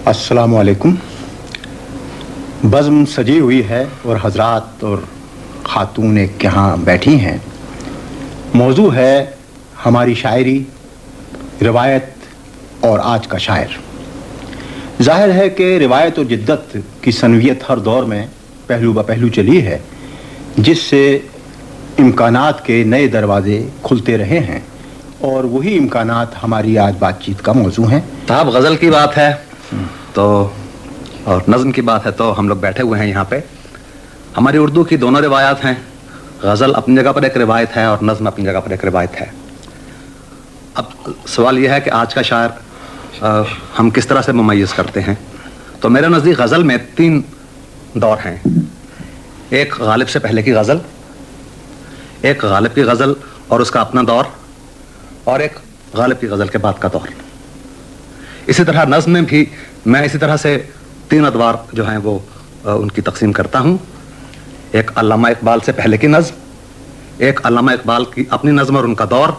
السلام علیکم. بزم سجی ہوئی ہے اور حضرات اور خاتون ایک یہاں بیٹھی ہیں. موضوع ہے ہماری شاعری، روایت اور آج کا شاعر. ظاہر ہے کہ روایت اور جدت کی سنویت ہر دور میں پہلو بہ پہلو چلی ہے، جس سے امکانات کے نئے دروازے کھلتے رہے ہیں، اور وہی امکانات ہماری آج بات چیت کا موضوع ہیں. صاحب غزل کی بات ہے تو اور نظم کی بات ہے تو ہم لوگ بیٹھے ہوئے ہیں یہاں پہ. ہماری اردو کی دونوں روایات ہیں. غزل اپنی جگہ پر ایک روایت ہے اور نظم اپنی جگہ پر ایک روایت ہے. اب سوال یہ ہے کہ آج کا شاعر ہم کس طرح سے ممیز کرتے ہیں. تو میرے نزدیک غزل میں 3 دور ہیں. ایک غالب سے پہلے کی غزل، ایک غالب کی غزل اور اس کا اپنا دور، اور ایک غالب کی غزل کے بعد کا دور. اسی طرح نظم میں بھی میں اسی طرح سے 3 ادوار جو ہیں وہ ان کی تقسیم کرتا ہوں. ایک علامہ اقبال سے پہلے کی نظم، ایک علامہ اقبال کی اپنی نظم اور ان کا دور،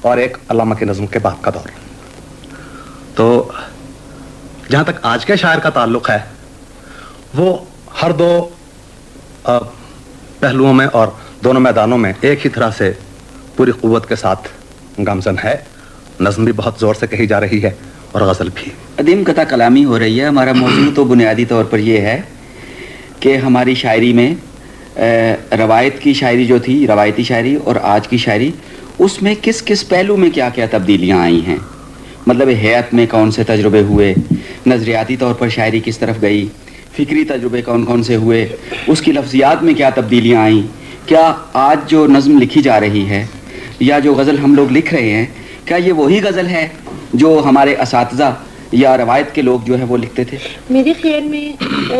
اور ایک علامہ کی نظم کے بعد کا دور. تو جہاں تک آج کے شاعر کا تعلق ہے، وہ ہر 2 پہلوؤں میں اور دونوں میدانوں میں ایک ہی طرح سے پوری قوت کے ساتھ گامزن ہے. نظم بھی بہت زور سے کہی جا رہی ہے اور غزل بھی. عدیم قطع کلامی ہو رہی ہے. ہمارا موضوع تو بنیادی طور پر یہ ہے کہ ہماری شاعری میں روایت کی شاعری جو تھی، روایتی شاعری، اور آج کی شاعری، اس میں کس کس پہلو میں کیا کیا تبدیلیاں آئی ہیں. مطلب حیات میں کون سے تجربے ہوئے، نظریاتی طور پر شاعری کس طرف گئی، فکری تجربے کون کون سے ہوئے، اس کی لفظیات میں کیا تبدیلیاں آئیں. کیا آج جو نظم لکھی جا رہی ہے یا جو غزل ہم لوگ لکھ رہے ہیں، کیا یہ وہی غزل ہے جو ہمارے اساتذہ یا روایت کے لوگ جو ہے وہ لکھتے تھے؟ میرے خیال میں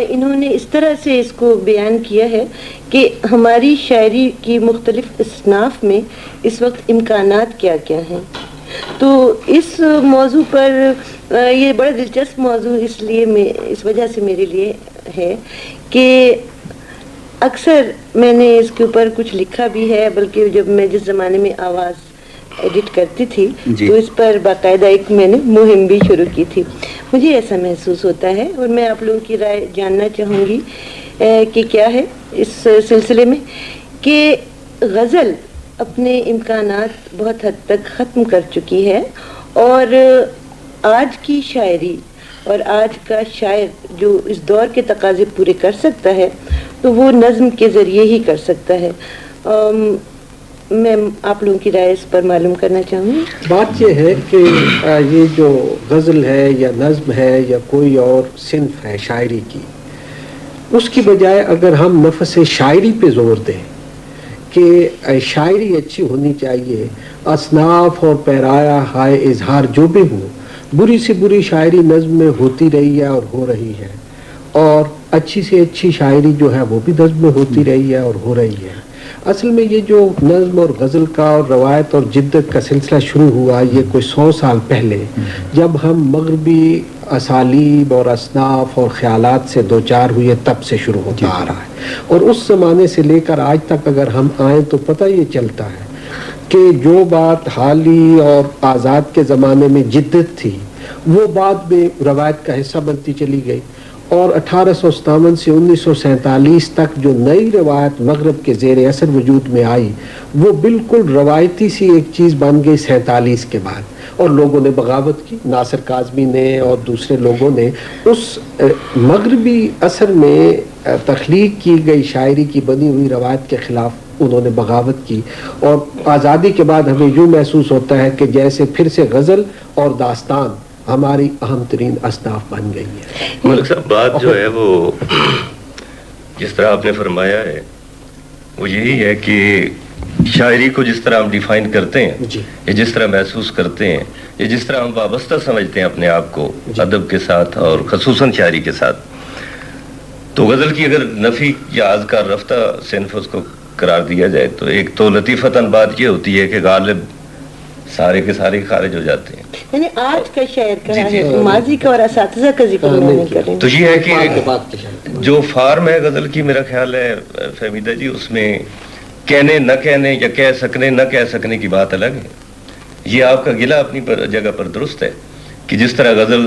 انہوں نے اس طرح سے اس کو بیان کیا ہے کہ ہماری شاعری کی مختلف اصناف میں اس وقت امکانات کیا کیا ہیں. تو اس موضوع پر یہ بڑا دلچسپ موضوع اس وجہ سے میرے لیے ہے کہ اکثر میں نے اس کے اوپر کچھ لکھا بھی ہے، بلکہ جب میں جس زمانے میں آواز ایڈٹ کرتی تھی تو اس پر باقاعدہ ایک میں نے مہم بھی شروع کی تھی. مجھے ایسا محسوس ہوتا ہے، اور میں آپ لوگوں کی رائے جاننا چاہوں گی کہ کیا ہے اس سلسلے میں، کہ غزل اپنے امکانات بہت حد تک ختم کر چکی ہے، اور آج کی شاعری اور آج کا شاعر جو اس دور کے تقاضے پورے کر سکتا ہے تو وہ نظم کے ذریعے ہی کر سکتا ہے. میں آپ لوگوں کی رائے اس پر معلوم کرنا چاہوں گی. بات یہ ہے کہ یہ جو غزل ہے یا نظم ہے یا کوئی اور صنف ہے شاعری کی، اس کی بجائے اگر ہم نفس شاعری پہ زور دیں کہ شاعری اچھی ہونی چاہیے، اصناف اور پیرایا ہائے اظہار جو بھی ہو، بری سے بری شاعری نظم میں ہوتی رہی ہے اور ہو رہی ہے، اور اچھی سے اچھی شاعری جو ہے وہ بھی نظم میں ہوتی رہی ہے اور ہو رہی ہے. اصل میں یہ جو نظم اور غزل کا اور روایت اور جدت کا سلسلہ شروع ہوا یہ کوئی 100 سال پہلے، جب ہم مغربی اسالیب اور اصناف اور خیالات سے دوچار ہوئے، تب سے شروع ہوتا آ رہا ہے. اور اس زمانے سے لے کر آج تک اگر ہم آئیں تو پتہ یہ چلتا ہے کہ جو بات حالی اور آزاد کے زمانے میں جدت تھی، وہ بعد میں روایت کا حصہ بنتی چلی گئی. اور 1857 سے 1947 تک جو نئی روایت مغرب کے زیر اثر وجود میں آئی، وہ بالکل روایتی سی ایک چیز بن گئی 47 کے بعد. اور لوگوں نے بغاوت کی، ناصر کاظمی نے اور دوسرے لوگوں نے اس مغربی اثر میں تخلیق کی گئی شاعری کی بنی ہوئی روایت کے خلاف انہوں نے بغاوت کی. اور آزادی کے بعد ہمیں یوں محسوس ہوتا ہے کہ جیسے پھر سے غزل اور داستان ہماری اہم ترین اصناف بن گئی ہے. ملک صاحب، بات جو ہے وہ جس طرح آپ نے فرمایا ہے وہ یہی ہے کہ شاعری کو جس طرح ہم ڈیفائن کرتے ہیں یا جس طرح محسوس کرتے ہیں یا جس طرح ہم وابستہ سمجھتے ہیں اپنے آپ کو ادب کے ساتھ اور خصوصاً شاعری کے ساتھ، تو غزل کی اگر نفی یا اذکار رفتہ صنف اس کو قرار دیا جائے تو ایک تو لطیفتاً بات یہ ہوتی ہے کہ غالب سارے کے سارے خارج ہو جاتے ہیں. یعنی آج کا شاعر کہا ہے، ماضی کا اور اساتذہ کا ذکر نہیں کریں. تو یہ ہے کہ جو فارم ہے غزل کی، میرا خیال ہے فہمیدہ جی، اس میں کہنے نہ کہنے یا کہہ سکنے نہ کہہ سکنے کی بات الگ ہے. یہ آپ کا گلہ اپنی جگہ پر درست ہے کہ جس طرح غزل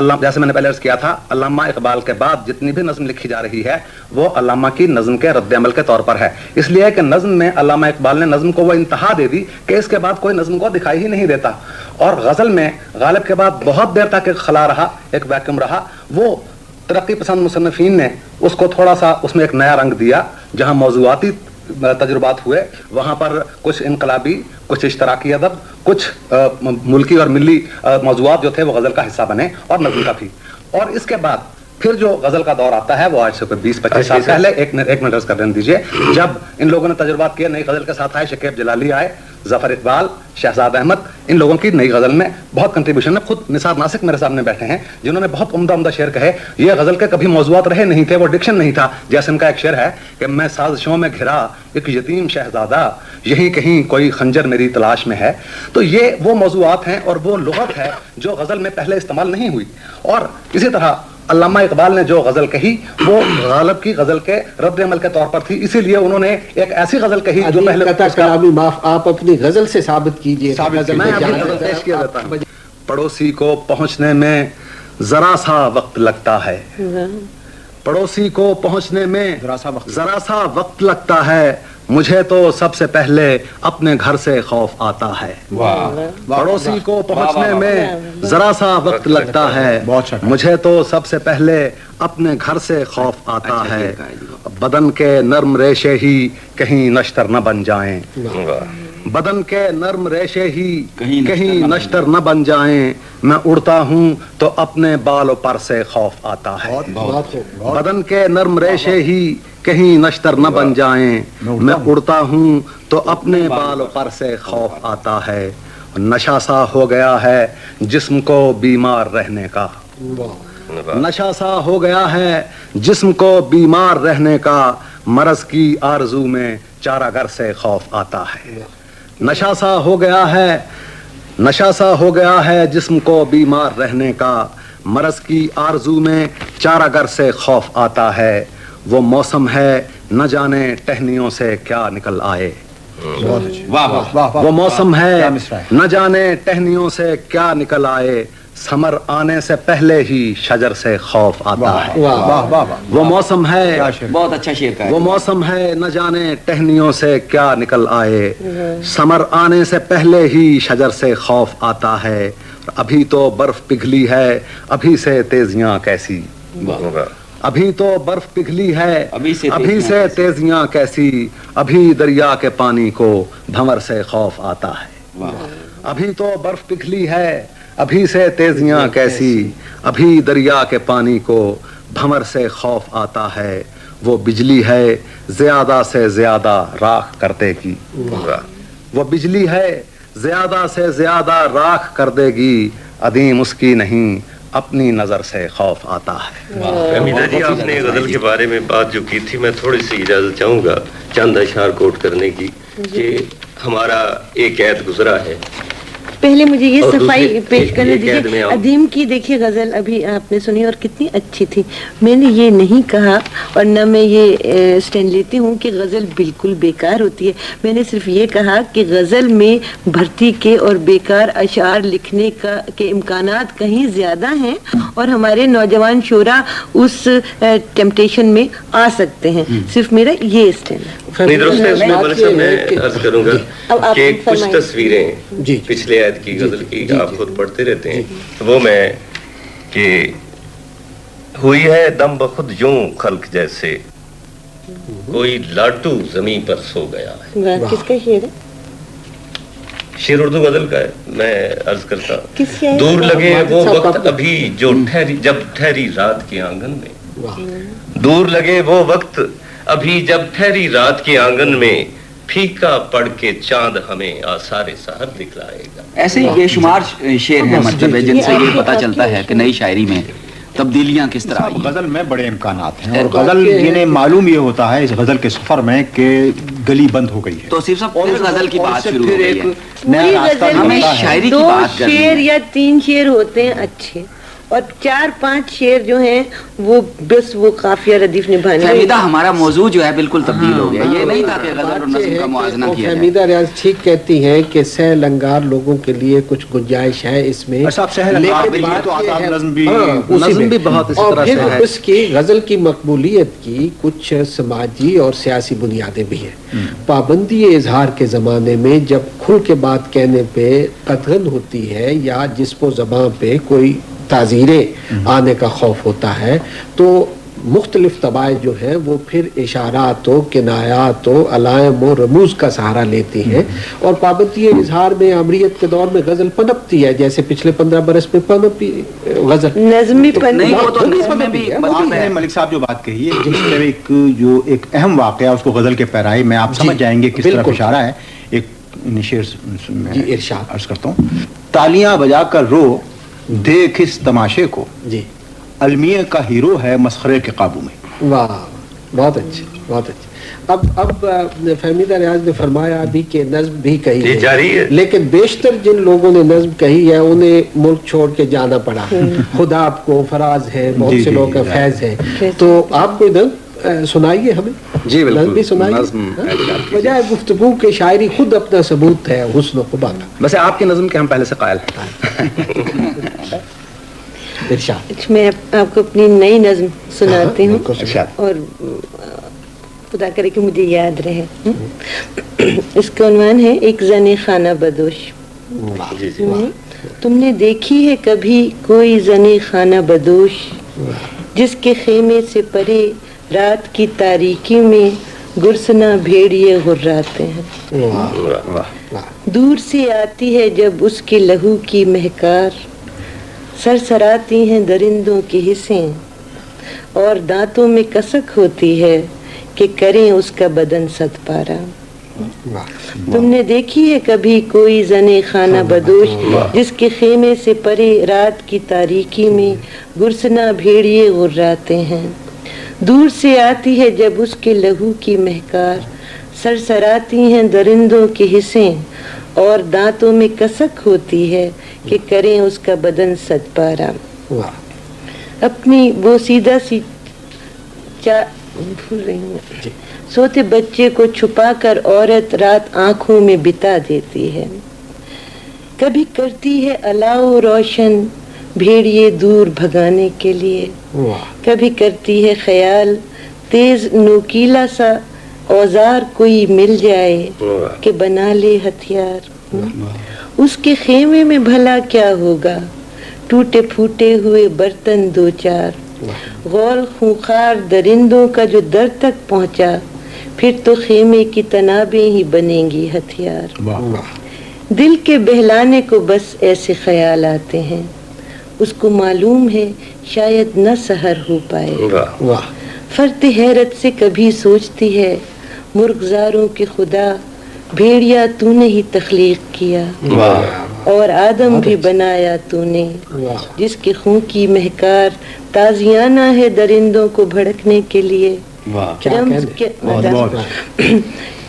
اللہ جیسے میں نے پہلے عرض کیا تھا علامہ اقبال کے بعد جتنی بھی نظم لکھی جا رہی ہے وہ علامہ کی نظم کے رد عمل کے طور پر ہے، اس لیے کہ نظم میں علامہ اقبال نے نظم کو وہ انتہا دے دی کہ اس کے بعد کوئی نظم کو دکھائی ہی نہیں دیتا، اور غزل میں غالب کے بعد بہت دیر تک ایک خلا رہا، ایک ویکیوم رہا، وہ ترقی پسند مصنفین نے اس کو تھوڑا سا اس میں ایک نیا رنگ دیا، جہاں موضوعاتی تجربات ہوئے وہاں پر کچھ انقلابی، کچھ اشتراکی ادب، کچھ ملکی اور ملی موضوعات جو تھے وہ غزل کا حصہ بنے اور نظم کا بھی۔ اور اس کے بعد پھر جو غزل کا دور آتا ہے وہ آج سے 20-25 سال پہلے، ایک منٹ عرض کر دیجیے، جب ان لوگوں نے تجربات کیے، نئی غزل کے ساتھ آئے، شکیب جلالی آئے، ظفر اقبال، شہزاد احمد، ان لوگوں کی نئی غزل میں بہت کنٹریبیوشن ہے۔ خود نثار ناسک میرے سامنے بیٹھے ہیں جنہوں نے بہت عمدہ شعر کہے، یہ غزل کے کبھی موضوعات رہے نہیں تھے، وہ ڈکشن نہیں تھا، جیسے ان کا ایک شعر ہے کہ میں سازشوں میں گھرا ایک یتیم شہزادہ، یہیں کہیں کوئی خنجر میری تلاش میں ہے۔ تو یہ وہ موضوعات ہیں اور وہ لغت ہے جو غزل میں پہلے استعمال نہیں ہوئی۔ اور اسی طرح علامہ اقبال نے جو غزل کہی وہ غالب کی غزل کے رد عمل کے طور پر تھی، اسی لیے انہوں نے ایک ایسی غزل کہی جو پہلے کلامی معاف آپ اپنی غزل سے ثابت کیجئے۔ میں ابھی غزل پیش کیا جاتا ہوں۔ پڑوسی کو پہنچنے میں ذرا سا وقت لگتا ہے، پڑوسی کو پہنچنے میں ذرا سا وقت لگتا ہے، مجھے تو سب سے پہلے اپنے گھر سے خوف آتا ہے۔ پڑوسی کو پہنچنے میں ذرا سا وقت لگتا ہے، مجھے تو سب سے پہلے اپنے گھر سے خوف آتا ہے، بدن کے نرم ریشے ہی کہیں نشتر نہ بن جائیں، بدن کے نرم ریشے ہی کہیں نشتر نہ بن جائیں، میں اڑتا ہوں تو اپنے بال و پر سے خوف آتا ہے، بدن کے نرم ریشے ہی کہیں نشتر نہ بن جائیں، میں اڑتا ہوں تو اپنے بال و پر سے خوف آتا ہے، نشہ سا ہو گیا ہے جسم کو بیمار رہنے کا، نشہ سا ہو گیا ہے جسم کو بیمار رہنے کا، مرض کی آرزو میں چارہ گر سے خوف آتا ہے، نشہ سا ہو گیا ہے، نشہ سا ہو گیا ہے جسم کو بیمار رہنے کا، مرض کی آرزو میں چارہ گر سے خوف آتا ہے، وہ موسم ہے نہ جانے ٹہنیوں سے کیا نکل آئے، وہ موسم ہے نہ جانے ٹہنیوں سے کیا نکل آئے، سمر آنے سے پہلے ہی شجر سے خوف آتا ہے، وہ موسم ہے، بہت اچھا شعر کا ہے، وہ موسم ہے نہ جانے ٹہنیوں سے کیا نکل آئے، سمر آنے سے پہلے ہی شجر سے خوف آتا ہے، ابھی تو برف پگھلی ہے ابھی سے تیزیاں کیسی، ابھی تو برف پگھلی ہے ابھی سے تیزیاں کیسی، ابھی دریا کے پانی کو بھنور سے خوف آتا ہے، ابھی تو برف پگھلی ہے ابھی سے تیزیاں کیسی، ابھی دریا کے پانی کو بھنور سے خوف آتا ہے، وہ بجلی ہے زیادہ سے زیادہ راکھ کرتے کی، وہ بجلی ہے زیادہ سے زیادہ راکھ کر دے گی، عدیم اس کی نہیں اپنی نظر سے خوف آتا ہے۔ حمیدہ جی، آپ نے غزل کے بارے میں بات جو کی تھی، میں تھوڑی سی اجازت چاہوں گا چند اشعار کوٹ کرنے کی کہ ہمارا ایک عید گزرا ہے۔ پہلے مجھے یہ صفائی پیش کرنے دیجیے، عدیم کی دیکھیے غزل ابھی آپ نے سنی اور کتنی اچھی تھی، میں نے یہ نہیں کہا اور نہ میں یہ اسٹینڈ لیتی ہوں کہ غزل بالکل بیکار ہوتی ہے، میں نے صرف یہ کہا کہ غزل میں بھرتی کے اور بیکار اشعار لکھنے کے امکانات کہیں زیادہ ہیں اور ہمارے نوجوان شعراء اس ٹیمپٹیشن میں آ سکتے ہیں، صرف میرا یہ اسٹینڈ ہے۔ میں عرض کروں گا کہ کچھ تصویریں پچھلے عید کی غزل کی آپ خود پڑھتے رہتے ہیں، وہ میں کہ ہوئی ہے دم بخود یوں خلق جیسے کوئی لاٹو زمین پر سو گیا ہے، کس کا شعر ہے؟ شعر اردو غزل کا ہے، میں عرض کرتا ہوں، دور لگے وہ وقت ابھی جو جب ٹھہری رات کے آنگن میں، دور لگے وہ وقت ابھی جب ٹھہری رات کے آنگن میں، پھیکا پڑ کے چاند ہمیں آثار سحر دکھلائے گا۔ ایسے ہی بے شمار شعر ہیں مطلب جن سے یہ پتہ چلتا ہے کہ نئی شاعری میں تبدیلیاں کس طرح آئی۔ غزل میں بڑے امکانات ہیں اور غزل جنہیں معلوم یہ ہوتا ہے اس غزل کے سفر میں کہ گلی بند ہو گئی ہے، تو صرف پھر غزل کی بات شروع ہو گئی ہے، پوری غزل میں شاعری کی دو بات کرنی شعر ہے، یا تین شعر ہوتے ہیں اچھے اور 4-5 شعر جو ہیں وہ بس وہ قافیہ ردیف نبھانے. فہمیدہ ہمارا موضوع جو ہے بالکل تبدیل ہو گیا. یہ نہیں تھا کہ غزل اور نظم کا موازنہ کیا جائے. فہمیدہ ریاض ٹھیک کہتی ہیں کہ سہ لنگار لوگوں کے لیے کچھ گنجائش ہے اس میں, نظم بھی بہت اسی طرح سے ہے. اس کی غزل کی مقبولیت کی کچھ سماجی اور سیاسی بنیادیں بھی ہیں. پابندی اظہار کے زمانے میں جب کھل کے بات کہنے پہ قطغن ہوتی ہے یا جسم و زبان پہ کوئی تعزیریں آنے کا خوف ہوتا ہے, تو مختلف طبائع جو ہیں وہ پھر اشارات و کنایات و علائم و رموز کا سہارا لیتی ہیں, اور پابندی اظہار میں امریت کے دور میں غزل پنپتی ہے, جیسے پچھلے 15 برس میں پنپی غزل. نظمی ملک صاحب جو بات کہی ہے, جس میں جو ایک اہم واقعہ اس کو غزل کے پیرائی میں آپ سمجھ جائیں گے کس طرح اشارہ ہے. ایک شعر میں ارشاد عرض کرتا ہوں. تالیاں بجا کر رو دیکھ اس تماشے کو, جی المیہ کا ہیرو ہے مسخرے کے قابو میں. واہ, بہت اچھے, بہت اچھے. اب فہمیدہ ریاض نے فرمایا بھی کہ نظم بھی کہی ہے, لیکن بیشتر جن لوگوں نے نظم کہی ہے انہیں ملک چھوڑ کے جانا پڑا. خدا آپ کو فراز ہے, بہت سے لوگ کا فیض ہے, تو آپ کو نظم سنائیے ہمیں. جی بالکل, بھی سنائیے. بجائے گفتگو کے شاعری خود اپنا ثبوت ہے حسن و قبا کا. ویسے آپ کی نظم کے ہم پہلے سے قائل ہیں. میں آپ کو اپنی نئی نظم سناتی ہوں, اور خدا کرے کہ مجھے یاد رہے. اس کا عنوان ہے ایک زن خانہ بدوش. تم نے دیکھی ہے کبھی کوئی زن خانہ بدوش, جس کے خیمے سے پرے رات کی تاریکی میں گرسنا بھیڑیے غراتے ہیں. دور سے آتی ہے جب اس کے لہو کی مہکار, سرسراتی ہیں درندوں کی حصیں, اور دانتوں میں کسک ہوتی ہے کہ کریں اس کا بدن صد پارا. تم نے دیکھی ہے کبھی کوئی زن خانہ بدوش, جس کے خیمے سے پرے رات کی تاریکی میں گرسنا بھیڑیے غراتے ہیں. دور سے آتی ہے جب اس کے لہو کی مہکار, سرسراتی ہیں درندوں کی حصیں, اور دانتوں میں کسک ہوتی ہے کہ کریں اس کا بدن صد پارا. اپنی وہ سیدھا سی بھول رہی ہوں, سوتے بچے کو چھپا کر عورت رات آنکھوں میں بتا دیتی ہے. کبھی کرتی ہے الاؤ روشن بھیڑیے دور بھگانے کے لیے, کبھی کرتی ہے خیال تیز نوکیلا سا اوزار کوئی مل جائے کہ بنا لے ہتھیار. اس کے خیمے میں بھلا کیا ہوگا, ٹوٹے پھوٹے ہوئے برتن 2-4, غول خونخوار درندوں کا جو در تک پہنچا, پھر تو خیمے کی تنابیں ہی بنیں گی ہتھیار. دل کے بہلانے کو بس ایسے خیال آتے ہیں, اس کو معلوم ہے شاید نہ سحر ہو پائے. فرت حیرت سے کبھی سوچتی ہے مرغزاروں کے خدا, بھیڑیا تو نے ہی تخلیق کیا, اور آدم بھی بنایا تو نے, جس کے خون کی مہکار تازیانہ ہے درندوں کو بھڑکنے کے لیے.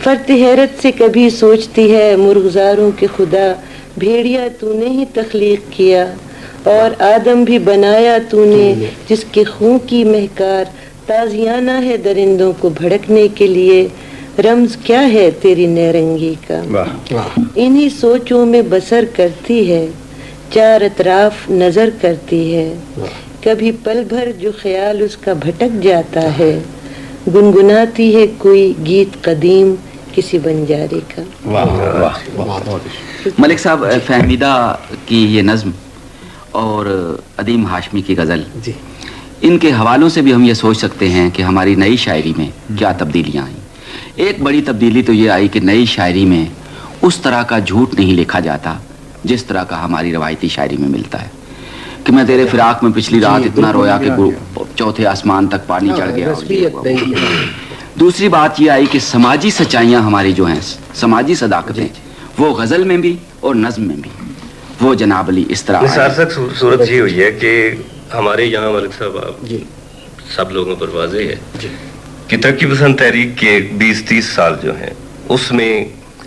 فرت حیرت سے کبھی سوچتی ہے مرغزاروں کے خدا, بھیڑیا تو نے ہی تخلیق کیا, اور آدم بھی بنایا تو نے, جس کے خون کی مہکار تازیانہ ہے درندوں کو بھڑکنے کے لیے. رمز کیا ہے تیری نیرنگی کا, انہی سوچوں میں بسر کرتی ہے, چار اطراف نظر کرتی ہے. کبھی پل بھر جو خیال اس کا بھٹک جاتا ہے, گنگناتی ہے کوئی گیت قدیم کسی بنجارے کا. ملک صاحب, فہمیدہ کی یہ نظم اور عدیم ہاشمی کی غزل, ان کے حوالوں سے بھی ہم یہ سوچ سکتے ہیں کہ ہماری نئی شاعری میں کیا تبدیلیاں آئیں. ایک بڑی تبدیلی تو یہ آئی کہ نئی شاعری میں اس طرح کا جھوٹ نہیں لکھا جاتا جس طرح کا ہماری روایتی شاعری میں ملتا ہے, کہ میں تیرے فراق میں پچھلی رات اتنا رویا کہ چوتھے آسمان تک پانی چڑھ گیا. دوسری بات یہ آئی کہ سماجی سچائیاں ہماری جو ہیں, سماجی صداقتیں, وہ غزل میں بھی اور نظم میں بھی وہ جناب علی اس طرح. صورت یہ ہوئی ہے کہ ہمارے یہاں ملک صاحب سب لوگوں پر واضح ہے کہ ترقی پسند تحریک کے 20-30 سال جو ہیں اس میں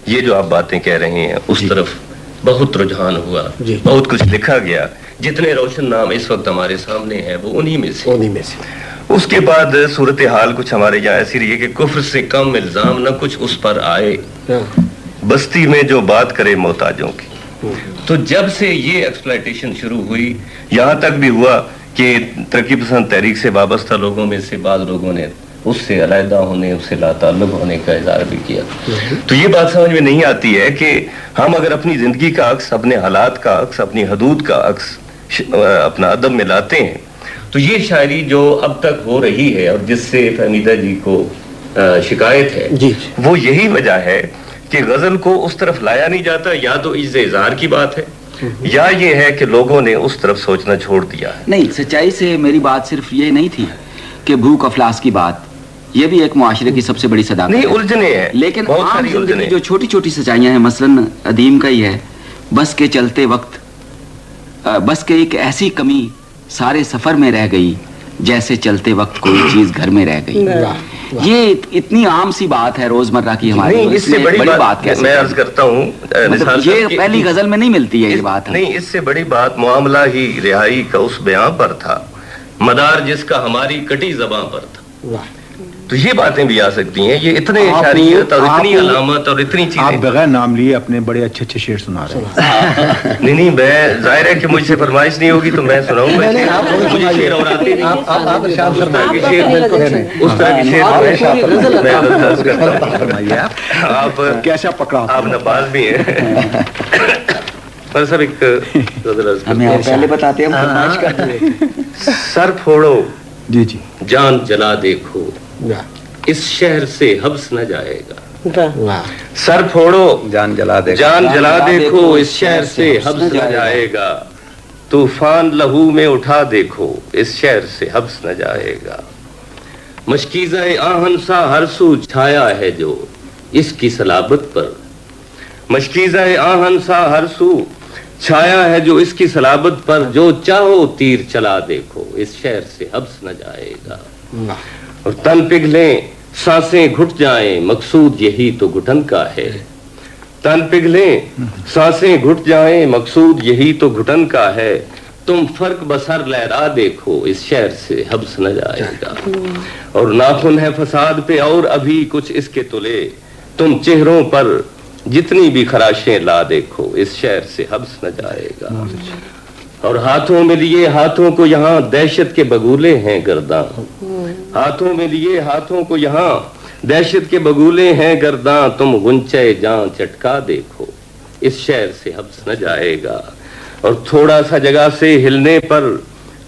یہ جو آپ باتیں کہہ رہے ہیں اس طرف بہت رجحان ہوا, بہت کچھ لکھا گیا, جتنے روشن نام اس وقت ہمارے سامنے ہیں وہ انہی میں سے. اس کے بعد صورتحال کچھ ہمارے یہاں ایسی رہی ہے کہ کفر سے کم الزام نہ کچھ اس پر آئے, بستی میں جو بات کرے محتاجوں کی. تو جب سے یہ ایکسپلائٹیشن شروع ہوئی, یہاں تک بھی ہوا کہ ترقی پسند تحریک سے وابستہ لوگوں میں سے بعض لوگوں نے اس سے علیحدہ ہونے, اس سے لا تعلق ہونے کا اظہار بھی کیا. تو یہ بات سمجھ میں نہیں آتی ہے کہ ہم اگر اپنی زندگی کا عکس, اپنے حالات کا عکس, اپنی حدود کا عکس اپنا ادب میں لاتے ہیں, تو یہ شاعری جو اب تک ہو رہی ہے اور جس سے فہمیدہ جی کو شکایت ہے, وہ یہی وجہ ہے کہ غزل کو اس طرف لایا نہیں جاتا. یا تو عجز اظہار کی بات ہے, یا یہ ہے کہ لوگوں نے اس طرف سوچنا چھوڑ دیا ہے. نہیں, سچائی سے میری بات صرف یہ نہیں تھی کہ بھوک افلاس کی بات, یہ بھی ایک معاشرے کی سب سے بڑی صداقت نہیں, الجھنے ہیں, لیکن عام زندگی جو چھوٹی چھوٹی سچائیاں ہیں, مثلاً ادیم کا ہی ہے, بس کے چلتے وقت بس کے ایک ایسی کمی سارے سفر میں رہ گئی جیسے چلتے وقت کوئی چیز گھر میں رہ گئی. یہ اتنی عام سی بات ہے روزمرہ کی ہماری, اس سے بڑی بات میں عرض کرتا ہوں, یہ پہلی غزل میں نہیں ملتی ہے یہ بات. نہیں, اس سے بڑی بات معاملہ ہی رہائی کا اس بیاں پر تھا, مدار جس کا ہماری کٹی زباں پر تھا. تو یہ باتیں بھی آ سکتی ہیں. یہ اتنے اشاریت اور اتنی علامت اور اتنی چیزیں. آپ بغیر نام لیے اپنے بڑے اچھے اچھے شعر سنا رہے ہیں. نہیں, میں ظاہر ہے کہ مجھ سے فرمائش نہیں ہوگی تو میں سناؤں گا. مجھے شعر اور آتے نہیں, اس طرح کے شعر آپ کیسا پکڑا, آپ نباز بھی ہیں. پر سر ایک پہلے بتاتے ہیں, سر پھوڑو جی جی, جان جلا دیکھو اس شہر سے حبس نہ جائے گا. سر پھوڑو جان جلا دیکھو, جان جلا دیکھو اس شہر سے حبس نہ جائے گا. طوفان لہو میں اٹھا دیکھو اس شہر سے حبس نہ جائے گا. مشکیزہ آہن سا ہر سو چھایا ہے جو اس کی صلابت پر, مشکیزہ آہن سا ہر سو چھایا ہے جو اس کی صلابت پر, جو چاہو تیر چلا دیکھو اس شہر سے حبس نہ جائے گا. اور تن پگھلیں سانسیں گھٹ جائیں مقصود یہی تو گھٹن کا ہے. تن پگھلیں سانسیں گھٹ جائیں مقصود یہی تو گھٹن کا ہے. تم فرق بسر لہرا دیکھو اس شہر سے حبس نہ جائے گا. اور ناخن ہے فساد پہ اور ابھی کچھ اس کے تلے, تم چہروں پر جتنی بھی خراشیں لا دیکھو اس شہر سے حبس نہ جائے گا. اور ہاتھوں میں لیے ہاتھوں کو یہاں دہشت کے بگولے ہیں گرداں, ہاتھوں میں لیے ہاتھوں کو یہاں دہشت کے بگولے ہیں گرداں. تم غنچے جاں چٹکا دیکھو اس شہر سے حبس نہ جائے گا. اور تھوڑا سا جگہ سے ہلنے پر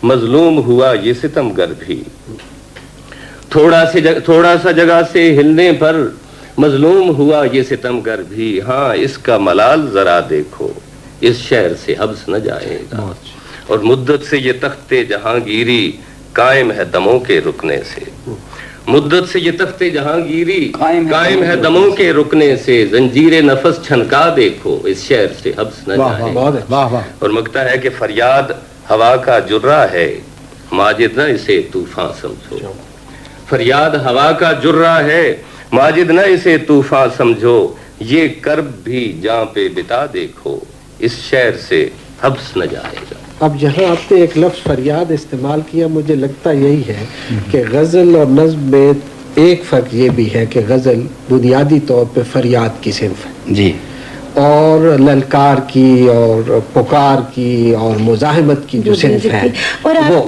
مظلوم ہوا یہ ستم گر بھی, تھوڑا سا جگہ سے ہلنے پر مظلوم ہوا یہ ستم گر بھی. ہاں اس کا ملال ذرا دیکھو اس شہر سے حبس نہ جائے گا. اور مدت سے یہ تخت جہانگیری قائم ہے دموں کے رکنے سے, مدت سے یہ تخت جہانگیری قائم ہے دموں کے رکنے سے. زنجیر نفس چھنکا دیکھو اس شہر سے حبس نہ جائے گا. اور مگتا ہے کہ فریاد ہوا کا جرہ ہے ماجد نہ اسے طوفان سمجھو. فریاد ہوا کا جرہ ہے ماجد نہ اسے طوفان سمجھو. یہ کرب بھی جاں پہ بتا دیکھو اس شہر سے حبس نہ جائے گا. اب یہاں آپ نے ایک لفظ فریاد استعمال کیا, مجھے لگتا یہی ہے کہ غزل اور نظم میں ایک فرق یہ بھی ہے کہ غزل بنیادی طور پہ فریاد کی صنف ہے جی, اور للکار کی اور پکار کی اور مزاحمت کی جو صنف ہے اور وہ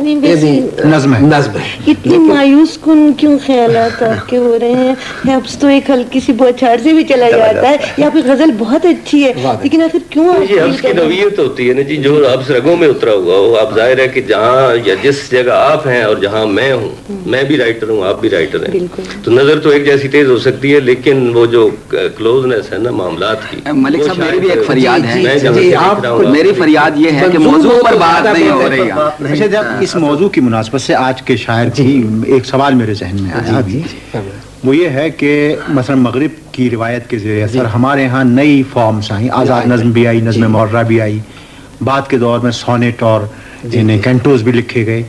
نظم ہے. اتنی مایوس کن کیوں خیالات آپ کے ہو رہے ہیں؟ حبس تو ایک ہلکی سی بوچھاڑ سے بھی چلا جاتا ہے, یا پھر غزل بہت اچھی ہے لیکن آخر کیوں یہ حبس کی نوعیت ہوتی ہے نا جی, جو حبس رگوں میں اترا ہوا ہو. آپ ظاہر ہے کہ جہاں یا جس جگہ آپ ہیں اور جہاں میں ہوں, میں بھی رائٹر ہوں آپ بھی رائٹر ہیں, تو نظر تو ایک جیسی تیز ہو سکتی ہے, لیکن وہ جو کلوزنس ہے نا معاملات کی. ملک صاحب میری بھی ایک فریاد ہے, میری فریاد یہ ہے کہ موضوع پر بات نہیں ہو رہی. اچھا جب اس موضوع کی مناسبت سے آج کے شاعر کی ایک سوال میرے ذہن میں آیا ابھی, وہ یہ ہے کہ مثلا مغرب کی روایت کے زیر اثر ہمارے ہاں نئی فارمز آئیں, آزاد نظم بھی آئی, نظم معرہ بھی آئی, بعد کے دور میں سونیٹ اور کینٹوز بھی لکھے گئے.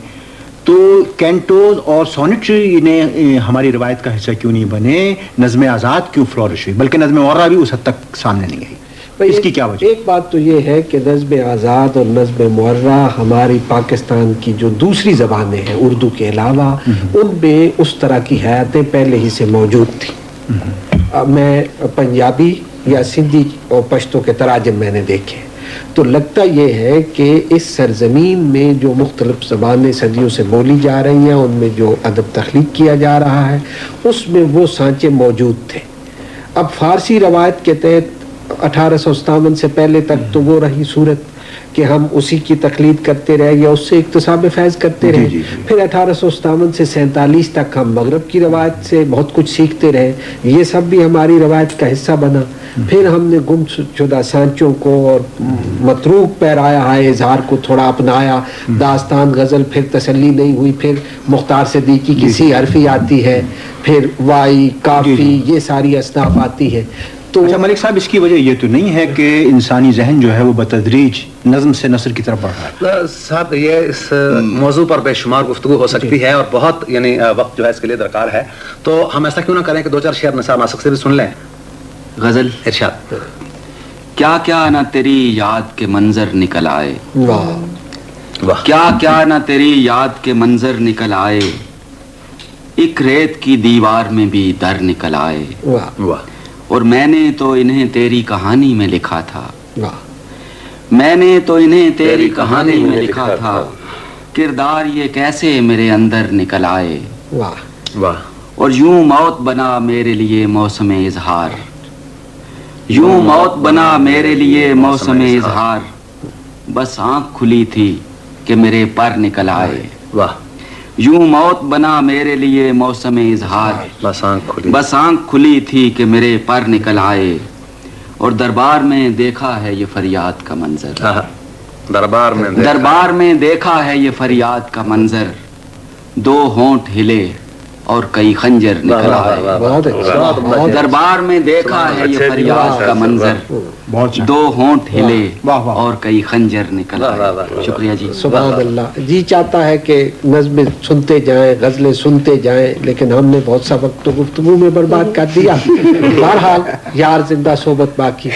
تو کینٹوز اور سونیٹ انہیں ہماری روایت کا حصہ کیوں نہیں بنے؟ نظم آزاد کیوں فلورش ہوئی؟ بلکہ نظم معرہ بھی اس حد تک سامنے نہیں آئی. اس کی کیا وجہ؟ ایک بات تو یہ ہے کہ نظم آزاد اور نظم معرہ ہماری پاکستان کی جو دوسری زبانیں ہیں اردو کے علاوہ ان میں اس طرح کی حیاتیں پہلے ہی سے موجود تھیں. میں پنجابی یا سندھی اور پشتو کے تراجم میں نے دیکھے تو لگتا یہ ہے کہ اس سرزمین میں جو مختلف زبانیں صدیوں سے بولی جا رہی ہیں ان میں جو ادب تخلیق کیا جا رہا ہے اس میں وہ سانچے موجود تھے. اب فارسی روایت کے تحت 1857 سے پہلے تک تو وہ رہی صورت کہ ہم اسی کی تقلید کرتے رہے یا اس سے اقتصاب فیض کرتے رہے. پھر 1857 سے 47 تک ہم مغرب کی روایت سے بہت کچھ سیکھتے رہے, یہ سب بھی ہماری روایت کا حصہ بنا. پھر ہم نے گم شدہ سانچوں کو اور متروک پیرایا ہے اظہار کو تھوڑا اپنایا. داستان غزل پھر تسلی نہیں ہوئی, پھر مختار صدیقی کی سی حرفی آتی ہے, پھر وائی کافی یہ ساری اصناف آتی ہے. تو اچھا ملک صاحب, اس کی وجہ یہ تو نہیں ہے کہ انسانی ذہن جو ہے وہ بتدریج نظم سے نثر کی طرف بڑھ رہا ہے؟ صاحب یہ اس موضوع پر بے شمار گفتگو ہو سکتی ہے اور بہت یعنی وقت جو ہے اس کے لیے درکار ہے, تو ہم ایسا کیوں نہ کریں کہ 2-4 شعر نثار ناسک سے بھی سن لیں. غزل ارشاد. کیا کیا نہ تیری یاد کے منظر نکل آئے, واہ کیا کیا نہ تیری یاد کے منظر نکل آئے, ایک ریت کی دیوار میں بھی در نکل آئے. واہ. اور میں نے تو انہیں تیری کہانی میں لکھا تھا, میں نے تو انہیں تیری کہانی میں لکھا تھا, کردار یہ کیسے میرے اندر نکل آئے. واہ. اور یوں موت بنا میرے لیے موسم اظہار, یوں موت بنا میرے لیے موسم اظہار, بس آنکھ کھلی تھی کہ میرے پر نکل آئے. واہ. یوں موت بنا میرے لیے موسم اظہار, بس آنکھ کھلی تھی کہ میرے پر نکل آئے. اور دربار میں دیکھا ہے یہ فریاد کا منظر, دربار میں دیکھا ہے یہ فریاد کا منظر, دو ہونٹ ہلے اور کئی خنجر نکل آئے. دربار میں دیکھا ہے یہ فریاد کا منظر, دو ہونٹ ہلے اور کئی خنجر نکل آئے. شکریہ جی. سبحان اللہ. جی چاہتا ہے کہ نظمیں سنتے جائیں, غزلیں سنتے جائیں, لیکن ہم نے بہت سا وقت تو گفتگو میں برباد کر دیا. بہرحال یار زندہ صحبت باقی.